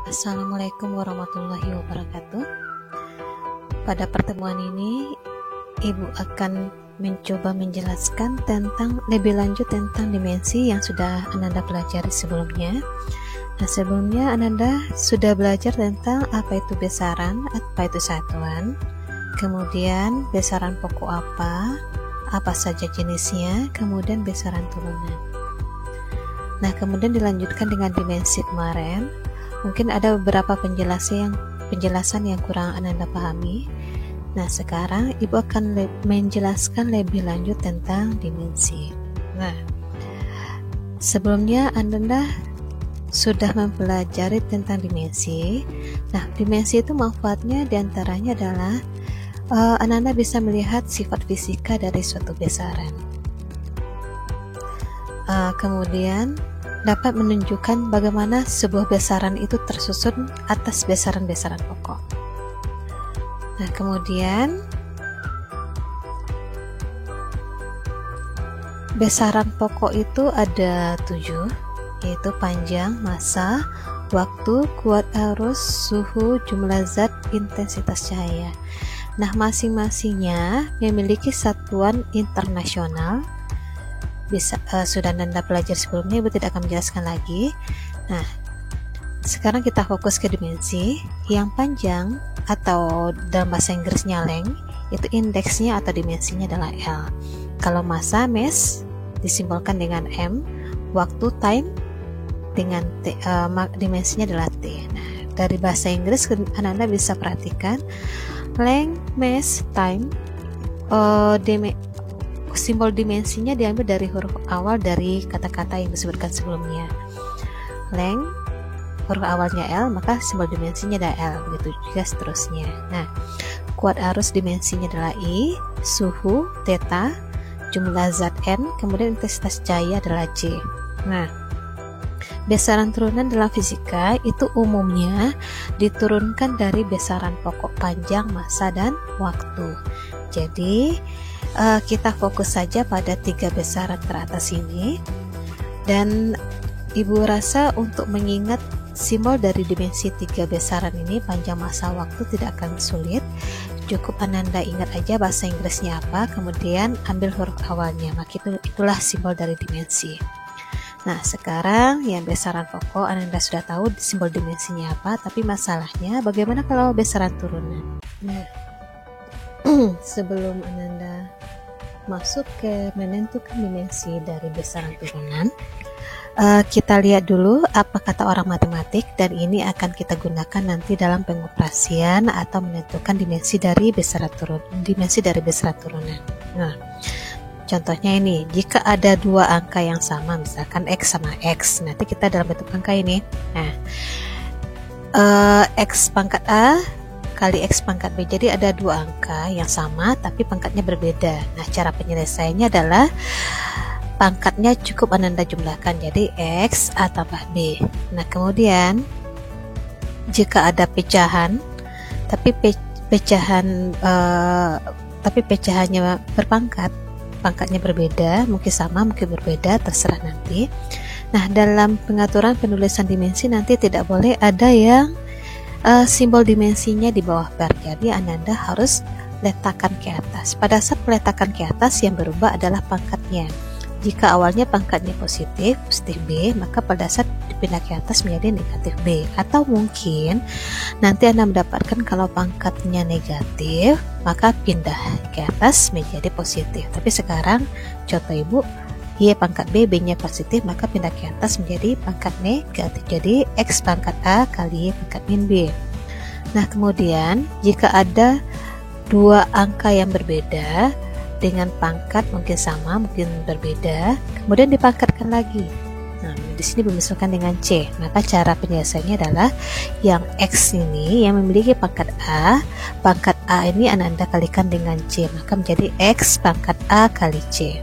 Assalamualaikum warahmatullahi wabarakatuh. Pada pertemuan ini, Ibu akan mencoba menjelaskan lebih lanjut tentang dimensi yang sudah Ananda pelajari sebelumnya. Nah, sebelumnya Ananda sudah belajar tentang apa itu besaran, apa itu satuan, kemudian besaran pokok apa saja jenisnya, kemudian besaran turunan. Nah, kemudian dilanjutkan dengan dimensi kemarin. Mungkin ada beberapa penjelasan yang kurang Ananda pahami. Nah, sekarang Ibu akan menjelaskan lebih lanjut tentang dimensi. Nah, sebelumnya Ananda sudah mempelajari tentang dimensi. Nah, dimensi itu manfaatnya diantaranya adalah Ananda bisa melihat sifat fisika dari suatu besaran. Kemudian dapat menunjukkan bagaimana sebuah besaran itu tersusun atas besaran-besaran pokok. Nah, kemudian besaran pokok itu ada 7, yaitu panjang, massa, waktu, kuat arus, suhu, jumlah zat, intensitas cahaya. Nah, masing-masingnya memiliki satuan internasional. Sudah Anda pelajari sebelumnya, Ibu tidak akan menjelaskan lagi. Nah, sekarang kita fokus ke dimensi. Yang panjang atau dalam bahasa Inggrisnya length, itu indeksnya atau dimensinya adalah L. Kalau massa, mass, disimbolkan dengan M. Waktu, time, dengan T, dimensinya adalah T. Nah, dari bahasa Inggris Anda bisa perhatikan length, mass, time, simbol dimensinya diambil dari huruf awal dari kata-kata yang disebutkan sebelumnya. Length, huruf awalnya L, maka simbol dimensinya adalah L, begitu juga seterusnya. Nah, kuat arus dimensinya adalah I, suhu theta, jumlah zat N, kemudian intensitas cahaya adalah J. Nah, besaran turunan dalam fisika itu umumnya diturunkan dari besaran pokok panjang, massa, dan waktu. Jadi kita fokus saja pada 3 besaran teratas ini, dan Ibu rasa untuk mengingat simbol dari dimensi 3 besaran ini, panjang, massa, waktu, tidak akan sulit. Cukup Ananda ingat aja bahasa Inggrisnya apa, kemudian ambil huruf awalnya, maka itulah simbol dari dimensi. Nah, sekarang yang besaran pokok Ananda sudah tahu simbol dimensinya apa, tapi masalahnya bagaimana kalau besaran turunan? Nah, sebelum Ananda masuk ke menentukan dimensi dari besaran turunan, kita lihat dulu apa kata orang matematik, dan ini akan kita gunakan nanti dalam pengoperasian atau menentukan dimensi dari besaran turunan. Nah, contohnya ini, jika ada 2 angka yang sama, misalkan X sama X, nanti kita dalam bentuk angka ini. Nah, X pangkat A kali X pangkat B, jadi ada 2 angka yang sama tapi pangkatnya berbeda. Nah, cara penyelesaiannya adalah pangkatnya cukup Ananda jumlahkan, jadi X A tambah B. Nah, kemudian jika ada pecahan tapi pecahannya berpangkat, pangkatnya berbeda, mungkin sama mungkin berbeda, terserah nanti. Nah, dalam pengaturan penulisan dimensi nanti tidak boleh ada yang simbol dimensinya di bawah bar, jadi Ananda harus letakkan ke atas. Pada saat meletakkan ke atas, yang berubah adalah pangkatnya. Jika awalnya pangkatnya positif B, maka pada saat dipindah ke atas menjadi negatif B. Atau mungkin nanti Anda mendapatkan kalau pangkatnya negatif, maka pindah ke atas menjadi positif. Tapi sekarang contoh Ibu, Y pangkat B, B-nya positif, maka pindah ke atas menjadi pangkat negatif. Jadi X pangkat A kali Y pangkat min B. Nah, kemudian jika ada 2 angka yang berbeda dengan pangkat mungkin sama, mungkin berbeda, kemudian dipangkatkan lagi. Nah, di sini dimisahkan dengan C. Maka cara penyelesaiannya adalah yang X ini yang memiliki pangkat A ini Ananda kalikan dengan C, maka menjadi X pangkat A kali C.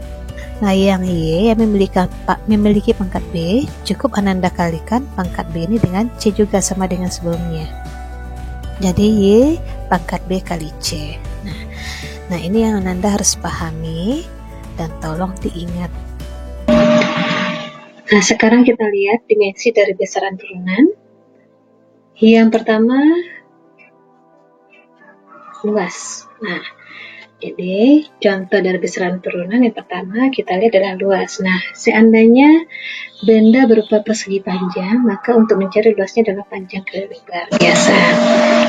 Nah, yang Y yang memiliki pangkat B, cukup Ananda kalikan pangkat B ini dengan C juga, sama dengan sebelumnya. Jadi Y pangkat B kali C. Nah, ini yang Ananda harus pahami dan tolong diingat. Nah, sekarang kita lihat dimensi dari besaran turunan. Yang pertama, luas. Nah, jadi contoh dari besaran turunan yang pertama kita lihat adalah luas. Nah, seandainya benda berupa persegi panjang, maka untuk mencari luasnya adalah panjang kali lebar biasa.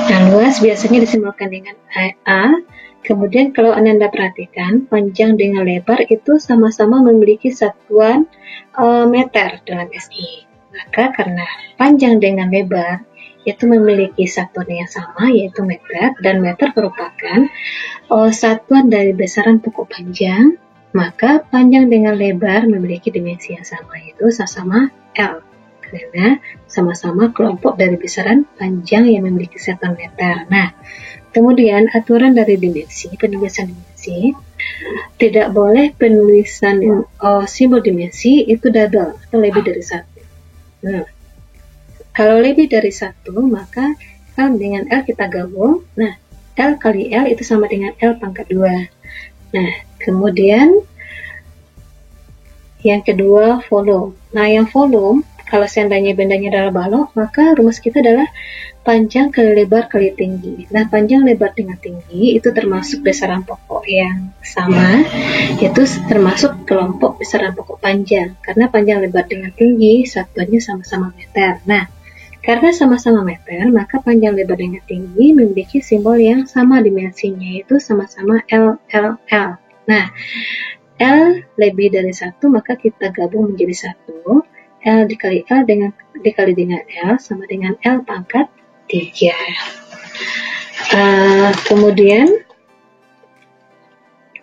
Nah, luas biasanya disimbolkan dengan A. Kemudian kalau Anda perhatikan, panjang dengan lebar itu sama-sama memiliki satuan meter dalam SI. Maka karena panjang dengan lebar itu memiliki satuan yang sama, yaitu meter, dan meter merupakan satuan dari besaran pokok panjang, maka panjang dengan lebar memiliki dimensi yang sama, yaitu sama-sama L, karena sama-sama kelompok dari besaran panjang yang memiliki satuan meter. Nah, kemudian aturan dari penulisan dimensi, tidak boleh penulisan simbol dimensi itu double atau lebih dari satu. Nah, kalau lebih dari satu, maka L dengan L kita gabung. Nah, L kali L itu sama dengan L pangkat 2. Nah, kemudian yang kedua, volume. Nah, yang volume, kalau seandainya bendanya adalah balok, maka rumus kita adalah panjang kali lebar kali tinggi. Nah, panjang lebar dengan tinggi itu termasuk besaran pokok yang sama, yaitu termasuk kelompok besaran pokok panjang. Karena panjang lebar dengan tinggi, satuannya sama-sama meter. Nah, karena sama-sama meter, maka panjang lebar dengan tinggi memiliki simbol yang sama dimensinya, yaitu sama-sama L, L, L. Nah, L lebih dari 1, maka kita gabung menjadi 1. L dikali L dikali dengan L sama dengan L pangkat 3. Kemudian,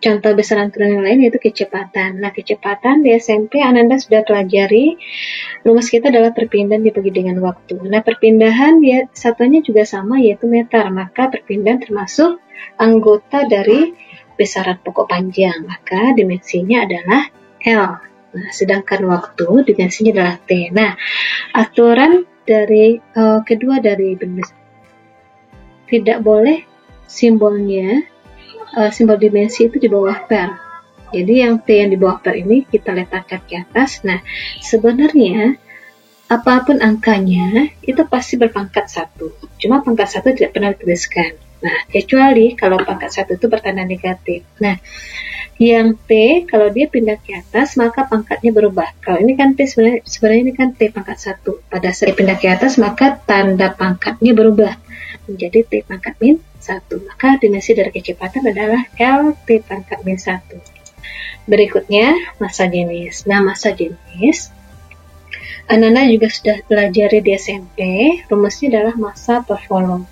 contoh besaran turunan yang lain yaitu kecepatan. Nah, kecepatan di SMP Ananda sudah pelajari. Rumus kita adalah perpindahan dibagi dengan waktu. Nah, perpindahan satuannya juga sama, yaitu meter. Maka perpindahan termasuk anggota dari besaran pokok panjang. Maka dimensinya adalah L. Nah, sedangkan waktu dimensinya adalah T. Nah, aturan dari kedua dari benda tidak boleh simbolnya simbol dimensi itu di bawah per. Jadi yang T yang di bawah per ini kita letakkan ke atas. Nah, sebenarnya apapun angkanya itu pasti berpangkat 1. Cuma pangkat 1 tidak pernah dituliskan. Nah, kecuali kalau pangkat 1 itu bertanda negatif. Nah, yang T kalau dia pindah ke atas maka pangkatnya berubah. Kalau ini kan T sebenarnya ini kan T pangkat 1. Pada saat pindah ke atas maka tanda pangkatnya berubah menjadi T pangkat min 1. Maka dimensi dari kecepatan adalah L T pangkat min 1. Berikutnya, massa jenis. Nah, massa jenis Ananda juga sudah pelajari di SMP, rumusnya adalah massa per volume.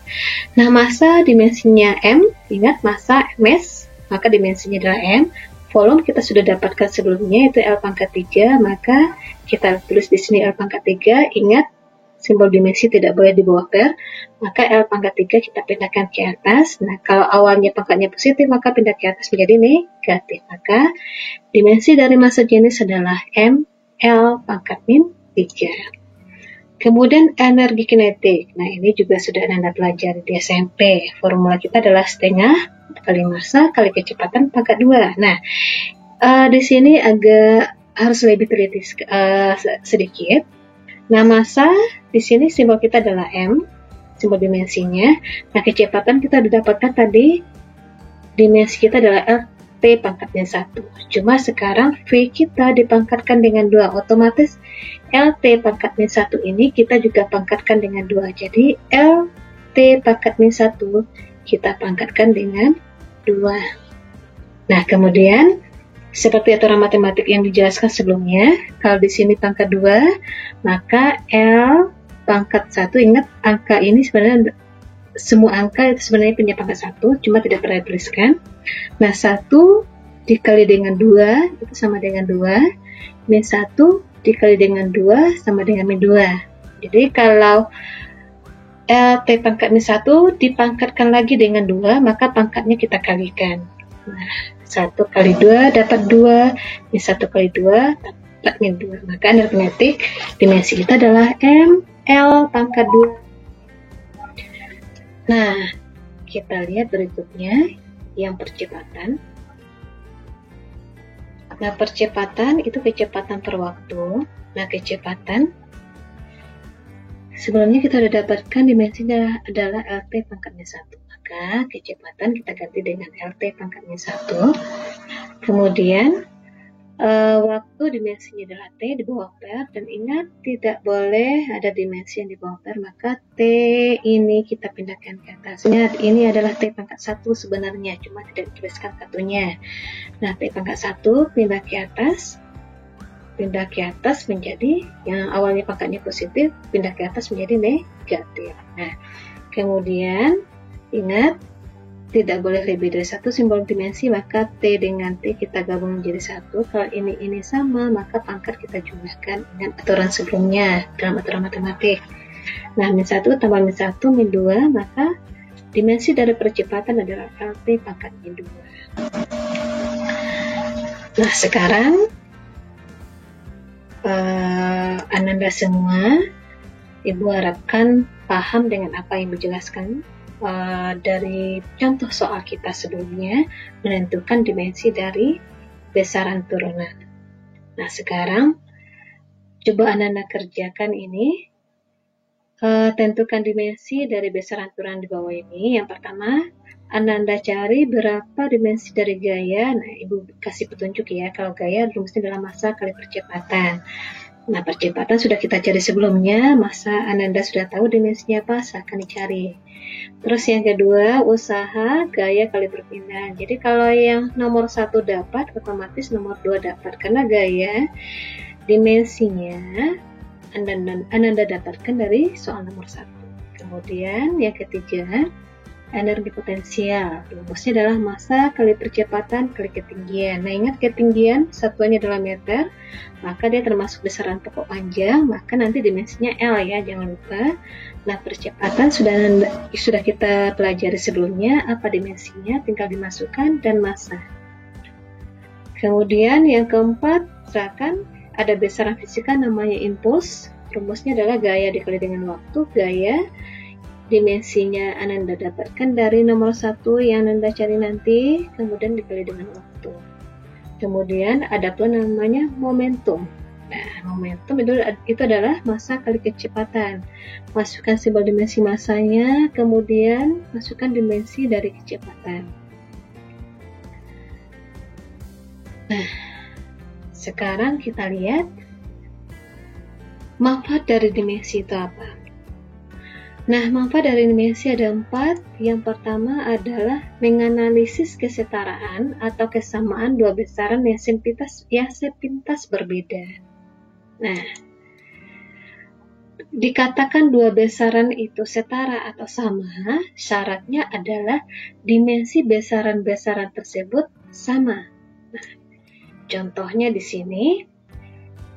Nah, massa dimensinya M, ingat massa MS, maka dimensinya adalah M. Volume kita sudah dapatkan sebelumnya, yaitu L pangkat 3, maka kita tulis di sini L pangkat 3, ingat simbol dimensi tidak boleh di bawah per, maka L pangkat 3 kita pindahkan ke atas. Nah, kalau awalnya pangkatnya positif, maka pindah ke atas menjadi negatif. Maka dimensi dari massa jenis adalah M, L pangkat min 3. Kemudian energi kinetik. Nah, ini juga sudah Anda pelajari di SMP. Formula kita adalah setengah kali massa kali kecepatan pangkat 2. Nah, di sini agak harus lebih teliti sedikit. Nah, massa di sini simbol kita adalah M, simbol dimensinya. Nah, kecepatan kita didapatkan tadi, dimensi kita adalah L T pangkatnya 1. Cuma sekarang V kita dipangkatkan dengan 2, otomatis L T pangkat min 1 ini kita juga pangkatkan dengan 2. Jadi L T pangkat min 1 kita pangkatkan dengan 2. Nah, kemudian seperti aturan matematik yang dijelaskan sebelumnya, kalau di sini pangkat 2, maka L pangkat 1, ingat angka ini sebenarnya semua angka itu sebenarnya punya pangkat 1, cuma tidak pernah dituliskan. Nah, 1 dikali dengan 2 itu sama dengan 2, min 1 dikali dengan 2 sama dengan min 2. Jadi kalau L T pangkat min 1 dipangkatkan lagi dengan 2, maka pangkatnya kita kalikan. Nah, 1 kali 2 dapat 2, min 1 kali 2 dapat min 2. Maka energi kinetik dimensi kita adalah M, L pangkat 2. Nah, kita lihat berikutnya yang percepatan. Nah, percepatan itu kecepatan per waktu. Nah, kecepatan Sebelumnya kita sudah dapatkan dimensinya adalah LT pangkatnya 1, maka kecepatan kita ganti dengan LT pangkatnya 1. Kemudian waktu dimensinya adalah T di bawah per, dan ingat tidak boleh ada dimensi yang di bawah per, maka T ini kita pindahkan ke atas. Ingat, ini adalah T pangkat 1 sebenarnya, cuma tidak dituliskan satunya. Nah, T pangkat 1 pindah ke atas menjadi yang awalnya pangkatnya positif, pindah ke atas menjadi negatif. Nah, kemudian ingat tidak boleh lebih dari 1 simbol dimensi, maka T dengan T kita gabung menjadi 1. Kalau ini sama, maka pangkat kita jumlahkan dengan aturan sebelumnya dalam aturan matematik. Nah, min 1 tambah min 1 min 2, maka dimensi dari percepatan adalah LT pangkat min 2. Nah, sekarang Ananda semua, Ibu harapkan paham dengan apa yang dijelaskan dari contoh soal kita sebelumnya, menentukan dimensi dari besaran turunan. Nah, sekarang coba Ananda kerjakan ini. Tentukan dimensi dari besaran turunan di bawah ini. Yang pertama, Ananda cari berapa dimensi dari gaya. Nah, Ibu kasih petunjuk ya, kalau gaya rumusnya adalah massa kali percepatan. Nah, percepatan sudah kita cari sebelumnya, massa Ananda sudah tahu dimensinya apa, silahkan dicari. Terus yang kedua, usaha gaya kali perpindahan. Jadi kalau yang nomor 1 dapat, otomatis nomor 2 dapat, karena gaya dimensinya Ananda dapatkan dari soal nomor 1. Kemudian yang ketiga, energi potensial. Rumusnya adalah massa kali percepatan kali ketinggian. Nah, ingat ketinggian satuannya adalah meter, maka dia termasuk besaran pokok panjang, maka nanti dimensinya L ya, jangan lupa. Nah, percepatan sudah kita pelajari sebelumnya, apa dimensinya, tinggal dimasukkan, dan massa. Kemudian yang keempat, misalkan ada besaran fisika namanya impuls. Rumusnya adalah gaya dikali dengan waktu. Gaya dimensinya Ananda dapatkan dari nomor 1 yang Ananda cari nanti, kemudian dikali dengan waktu. Kemudian ada pula namanya momentum. Nah, momentum itu adalah massa kali kecepatan. Masukkan simbol dimensi massanya, kemudian masukkan dimensi dari kecepatan. Nah, sekarang kita lihat manfaat dari dimensi itu apa. Nah, manfaat dari dimensi ada 4. Yang pertama adalah menganalisis kesetaraan atau kesamaan dua besaran yang sepintas berbeda. Nah, dikatakan dua besaran itu setara atau sama, syaratnya adalah dimensi besaran-besaran tersebut sama. Nah, contohnya di sini,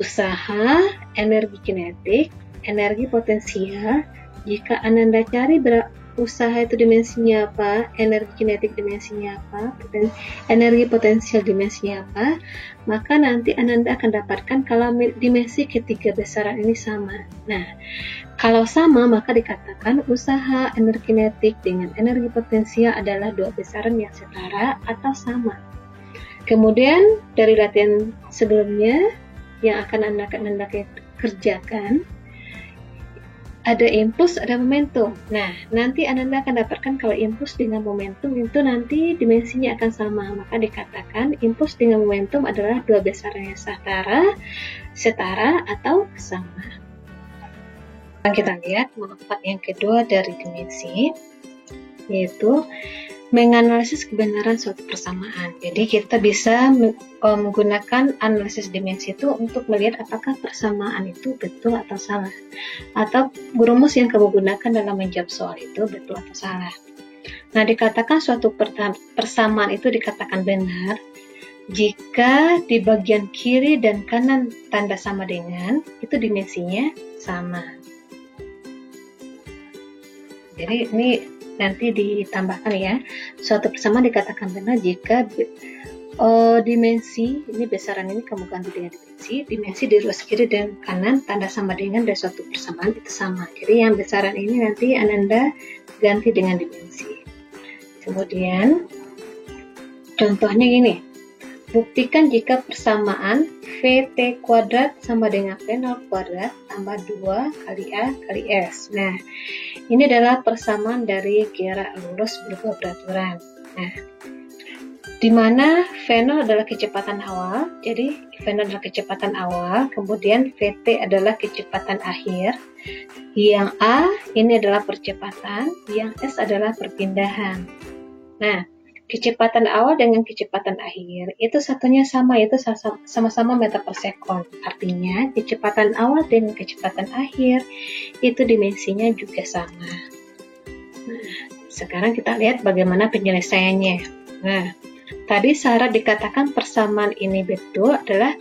usaha, energi kinetik, energi potensial. Jika Ananda cari usaha itu dimensinya apa, energi kinetik dimensinya apa, energi potensial dimensinya apa, maka nanti Ananda akan dapatkan kalau dimensi ketiga besaran ini sama. Nah, kalau sama maka dikatakan usaha energi kinetik dengan energi potensial adalah dua besaran yang setara atau sama. Kemudian dari latihan sebelumnya yang akan Anda kerjakan, ada impuls, ada momentum. Nah, nanti Ananda akan dapatkan kalau impuls dengan momentum itu nanti dimensinya akan sama. Maka dikatakan impuls dengan momentum adalah dua besaran yang setara atau sama. Kita lihat manfaat yang kedua dari dimensi, yaitu menganalisis kebenaran suatu persamaan. Jadi kita bisa menggunakan analisis dimensi itu untuk melihat apakah persamaan itu betul atau salah, atau rumus yang kamu gunakan dalam menjawab soal itu betul atau salah. Nah, dikatakan suatu persamaan itu dikatakan benar jika di bagian kiri dan kanan tanda sama dengan, itu dimensinya sama. Jadi ini nanti ditambahkan ya, suatu persamaan dikatakan benar jika dimensi, ini besaran ini kamu ganti dengan dimensi di ruas kiri dan kanan tanda sama dengan dari suatu persamaan itu sama. Jadi yang besaran ini nanti Ananda ganti dengan dimensi. Kemudian contohnya gini, Buktikan jika persamaan VT kuadrat sama dengan V0 kuadrat tambah 2 kali A kali S. Nah, ini adalah persamaan dari gerak lurus berubah beraturan. Nah, di mana V0 adalah kecepatan awal, jadi V0 adalah kecepatan awal, kemudian VT adalah kecepatan akhir, yang A ini adalah percepatan, yang S adalah perpindahan. Nah, kecepatan awal dengan kecepatan akhir itu satunya sama, yaitu sama-sama meter per sekon. Artinya kecepatan awal dengan kecepatan akhir itu dimensinya juga sama. Nah, sekarang kita lihat bagaimana penyelesaiannya. Nah, tadi syarat dikatakan persamaan ini betul adalah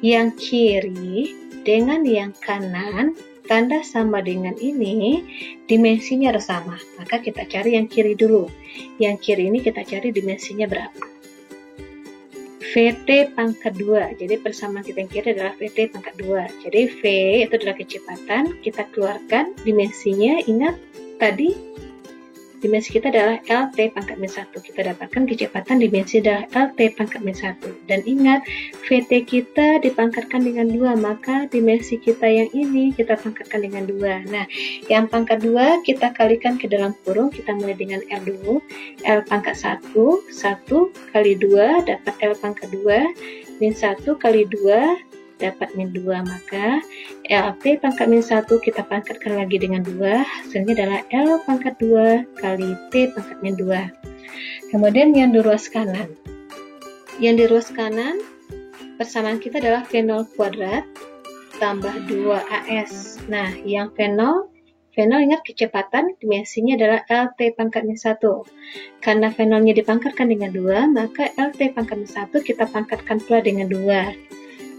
yang kiri dengan yang kanan tanda sama dengan ini, dimensinya harus sama. Maka kita cari yang kiri dulu. Yang kiri ini kita cari dimensinya berapa. VT pangkat 2. Jadi persamaan kita yang kiri adalah VT pangkat 2. Jadi V itu adalah kecepatan. Kita keluarkan dimensinya. Ingat tadi dimensi kita adalah LT pangkat min 1. Kita dapatkan kecepatan dimensi adalah LT pangkat min 1. Dan ingat, VT kita dipangkatkan dengan 2, maka dimensi kita yang ini kita pangkatkan dengan 2. Nah, yang pangkat 2 kita kalikan ke dalam kurung, kita mulai dengan L dulu. L pangkat 1, 1 kali 2 dapat L pangkat 2, min 1 kali 2 dapat min 2, maka LT pangkat min 1 kita pangkatkan lagi dengan 2, hasilnya adalah L pangkat 2 kali T pangkat min 2. Kemudian yang di ruas kanan. Yang di ruas kanan, persamaan kita adalah V0 kuadrat tambah 2AS. Nah, yang V0 ingat kecepatan, dimensinya adalah LT pangkat min 1. Karena V0-nya dipangkatkan dengan 2, maka LT pangkat min 1 kita pangkatkan pula dengan 2.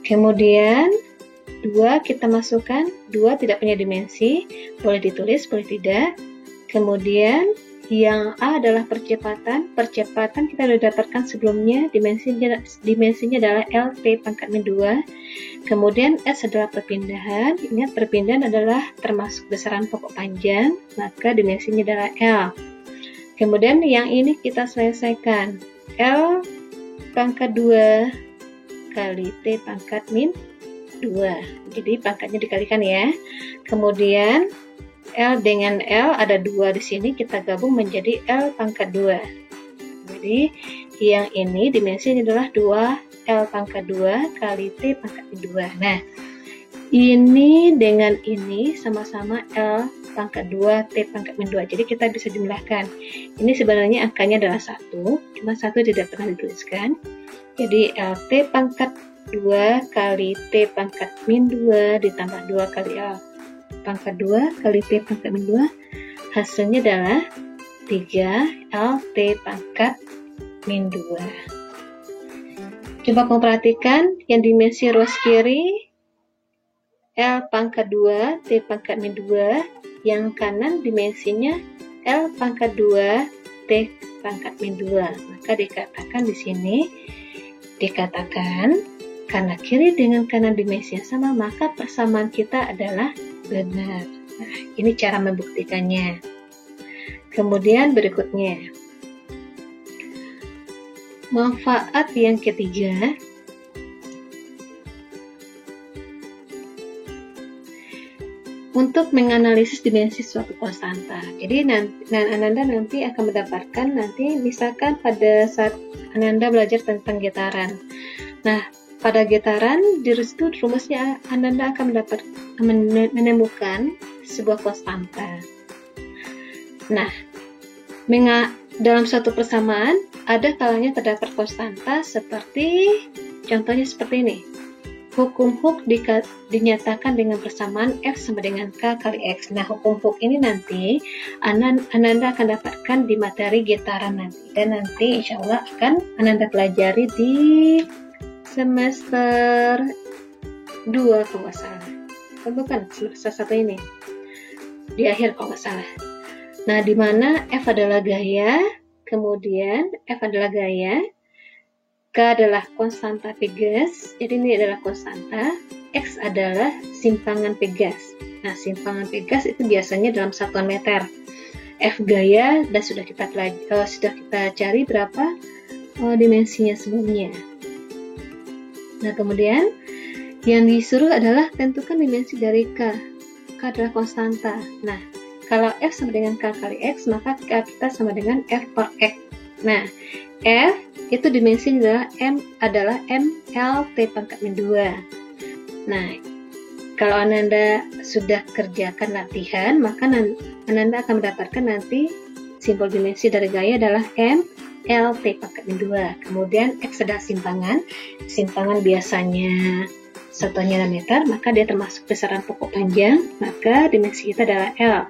Kemudian 2 kita masukkan, 2 tidak punya dimensi, boleh ditulis, boleh tidak. Kemudian yang A adalah percepatan kita sudah dapatkan sebelumnya, dimensinya adalah LT pangkat min 2. Kemudian S adalah perpindahan, ingat perpindahan adalah termasuk besaran pokok panjang, maka dimensinya adalah L. Kemudian yang ini kita selesaikan, L pangkat 2 kali T pangkat min 2. Jadi pangkatnya dikalikan ya. Kemudian L dengan L ada 2 di sini, kita gabung menjadi L pangkat 2. Jadi yang ini dimensinya adalah 2 L pangkat 2 kali T pangkat min 2. Nah, ini dengan ini sama-sama L pangkat 2 T pangkat min 2. Jadi kita bisa jumlahkan. Ini sebenarnya angkanya adalah 1, cuma 1 tidak pernah dituliskan. Jadi LT pangkat 2 kali T pangkat min 2 ditambah 2 kali L pangkat 2 kali T pangkat min 2, hasilnya adalah 3 LT pangkat min 2. Coba kamu perhatikan yang dimensi ruas kiri L pangkat 2 T pangkat min 2, yang kanan dimensinya L pangkat 2 T pangkat min 2. Maka dikatakan di sini karena kiri dengan kanan dimensi yang sama, maka persamaan kita adalah benar. Nah, ini cara membuktikannya. Kemudian berikutnya, manfaat yang ketiga, untuk menganalisis dimensi suatu konstanta. Jadi Ananda nanti akan mendapatkan misalkan pada saat Ananda belajar tentang getaran. Nah, pada getaran di situ rumusnya Ananda akan menemukan sebuah konstanta. Nah, dalam suatu persamaan ada kalanya terdapat konstanta seperti contohnya seperti ini. Hukum Hooke dinyatakan dengan persamaan F sama dengan K kali X. Nah, hukum Hooke ini nanti Ananda akan dapatkan di materi getaran nanti. Dan nanti insya Allah akan Ananda pelajari di semester 2 kalau nggak salah. Bukan, semester 1 ini. Di akhir kalau nggak salah. Nah, di mana F adalah gaya, kemudian F adalah gaya, K adalah konstanta Pegas, jadi ini adalah konstanta, X adalah simpangan Pegas. Nah, simpangan Pegas itu biasanya dalam satuan meter. F gaya dan sudah kita cari berapa dimensinya sebelumnya. Nah, kemudian yang disuruh adalah tentukan dimensi dari K. K adalah konstanta. Nah, kalau F sama dengan K kali X, maka K kita sama dengan F per X. Nah, F itu dimensinya adalah ML T pangkat min 2. Nah, kalau Ananda sudah kerjakan latihan, maka Ananda akan mendapatkan nanti simbol dimensi dari gaya adalah ML T pangkat min 2. Kemudian X adalah simpangan. Simpangan biasanya satuannya adalah meter, maka dia termasuk besaran pokok panjang, maka dimensi kita adalah L.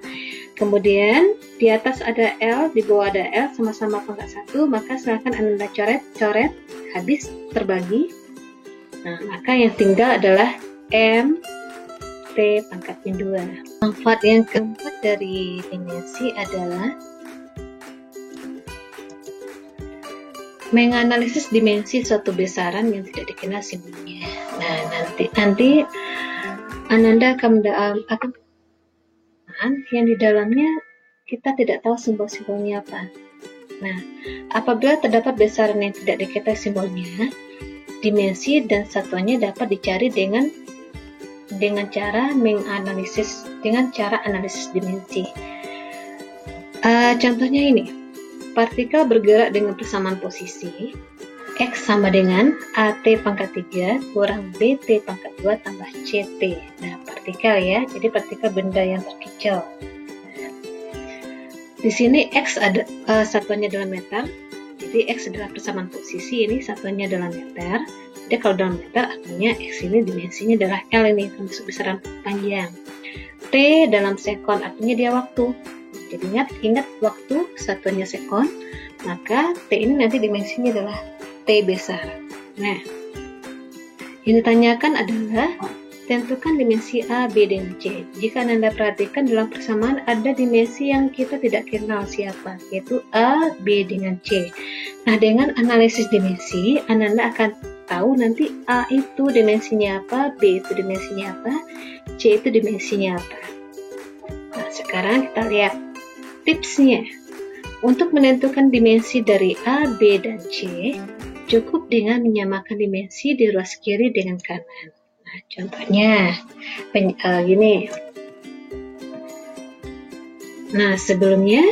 Kemudian di atas ada L, di bawah ada L, sama-sama pangkat 1, maka silakan Anda coret, habis terbagi. Nah, maka yang tinggal adalah M T pangkat min 2. Manfaat yang keempat dari dimensi adalah menganalisis dimensi suatu besaran yang tidak dikenal simbolnya. Nah, nanti Ananda akan yang di dalamnya kita tidak tahu simbol-simbolnya apa. Nah, apabila terdapat besaran yang tidak diketahui simbolnya, dimensi dan satuannya dapat dicari dengan cara analisis dimensi. Contohnya ini, partikel bergerak dengan persamaan posisi. X sama dengan AT pangkat 3 kurang BT pangkat 2 tambah CT. Nah, partikel ya, jadi partikel benda yang terkecil. Di sini X ada satuannya dalam meter, jadi X adalah persamaan posisi, ini satuannya dalam meter. Jadi kalau dalam meter artinya X ini dimensinya adalah L, ini termasuk besaran panjang. T dalam sekon artinya dia waktu. Jadi ingat waktu satuannya sekon, maka T ini nanti dimensinya adalah T besar. Nah, yang ditanyakan adalah tentukan dimensi A, B, dan C. Jika Anda perhatikan dalam persamaan ada dimensi yang kita tidak kenal siapa, yaitu A, B, dengan C. Nah, dengan analisis dimensi, Anda akan tahu nanti A itu dimensinya apa, B itu dimensinya apa, C itu dimensinya apa. Nah, sekarang kita lihat tipsnya. Untuk menentukan dimensi dari A, B, dan C, cukup dengan menyamakan dimensi di ruas kiri dengan kanan. Nah, contohnya gini. Nah, sebelumnya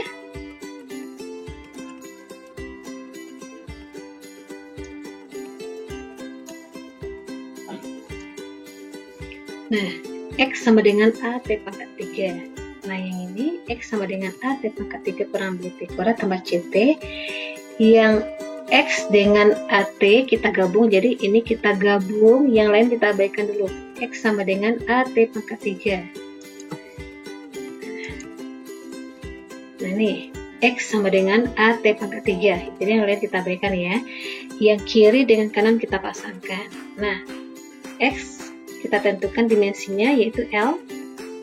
X sama dengan AT pangkat 3. Nah, yang ini X sama dengan AT pangkat 3 kurang BT kurang tambah CT. Yang X dengan AT kita gabung, jadi ini kita gabung, yang lain kita abaikan dulu. X sama dengan AT pangkat 3. Nah, ini X sama dengan AT pangkat 3, jadi yang lain kita abaikan ya. Yang kiri dengan kanan kita pasangkan. Nah, X kita tentukan dimensinya yaitu L.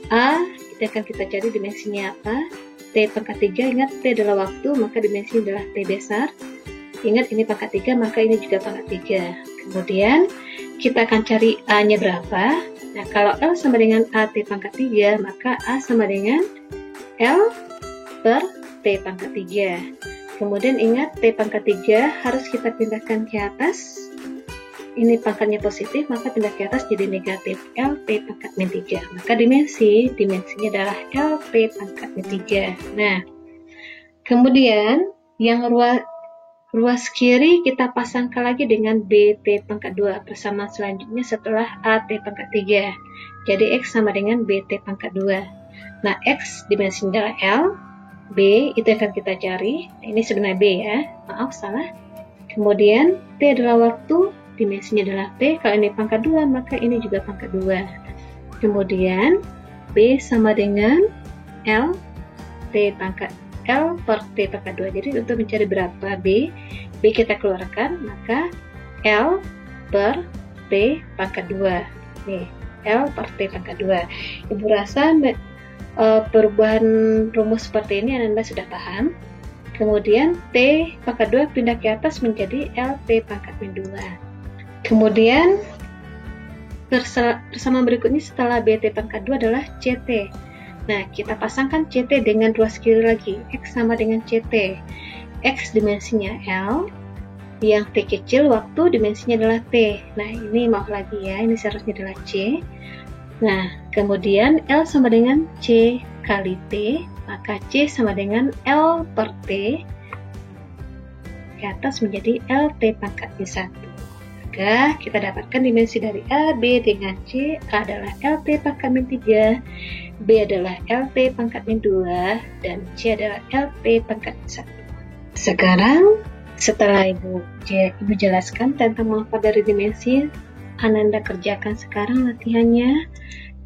A itu akan kita cari dimensinya apa. T pangkat 3, ingat T adalah waktu, maka dimensinya adalah T besar. Ingat ini pangkat 3, maka ini juga pangkat 3. Kemudian kita akan cari A-nya berapa. Nah, kalau L sama dengan AT pangkat 3, maka A sama dengan L per T pangkat 3. Kemudian ingat T pangkat 3 harus kita pindahkan ke atas. Ini pangkatnya positif, maka pindah ke atas jadi negatif. L T pangkat min 3. Maka dimensinya adalah L T pangkat min 3. Nah, kemudian yang ruas kiri kita pasangkan lagi dengan BT pangkat 2 persamaan selanjutnya setelah AT pangkat 3. Jadi X sama dengan BT pangkat 2. Nah, X dimensinya adalah L, B itu akan kita cari. Ini sebenarnya B ya, maaf salah. Kemudian T adalah waktu, dimensinya adalah T. Kalau ini pangkat 2, maka ini juga pangkat 2. Kemudian B sama dengan L per T pangkat 2. Jadi untuk mencari berapa B kita keluarkan, maka L per T pangkat 2. Nih, L per T pangkat 2. Ibu rasa perubahan rumus seperti ini Anda sudah paham. Kemudian T pangkat 2 pindah ke atas menjadi LT pangkat min 2. Kemudian persamaan berikutnya setelah BT pangkat 2 adalah CT. Nah, kita pasangkan CT dengan ruas kiri lagi. X sama dengan CT. X dimensinya L, Yang T kecil waktu dimensinya adalah T. Nah, ini maaf lagi ya, ini seharusnya adalah C. Nah, kemudian L sama dengan C kali T, maka C sama dengan L per T. Ke atas menjadi LT pangkatnya 1. Maka kita dapatkan dimensi dari A, B dengan C. A adalah LT pangkat min 3, B adalah LT pangkat min 2, dan C adalah LT pangkat min 1. Sekarang, setelah Ibu jelaskan tentang manfaat dari dimensi, Ananda kerjakan sekarang latihannya.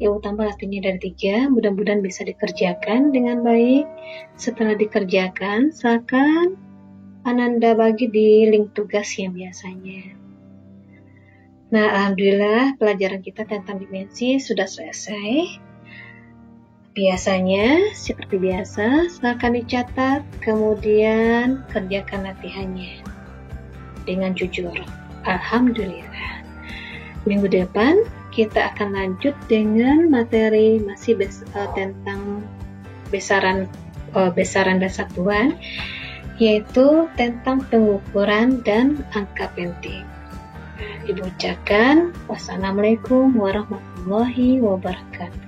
Ibu tambah latihannya dari 3, mudah-mudahan bisa dikerjakan dengan baik. Setelah dikerjakan, silakan Ananda bagi di link tugas yang biasanya. Nah, alhamdulillah pelajaran kita tentang dimensi sudah selesai. Biasanya, seperti biasa, silakan dicatat, kemudian kerjakan latihannya dengan jujur. Alhamdulillah. Minggu depan, kita akan lanjut dengan materi masih tentang besaran dan satuan, yaitu tentang pengukuran dan angka penting. Ibu ucapkan wassalamualaikum warahmatullahi wabarakatuh.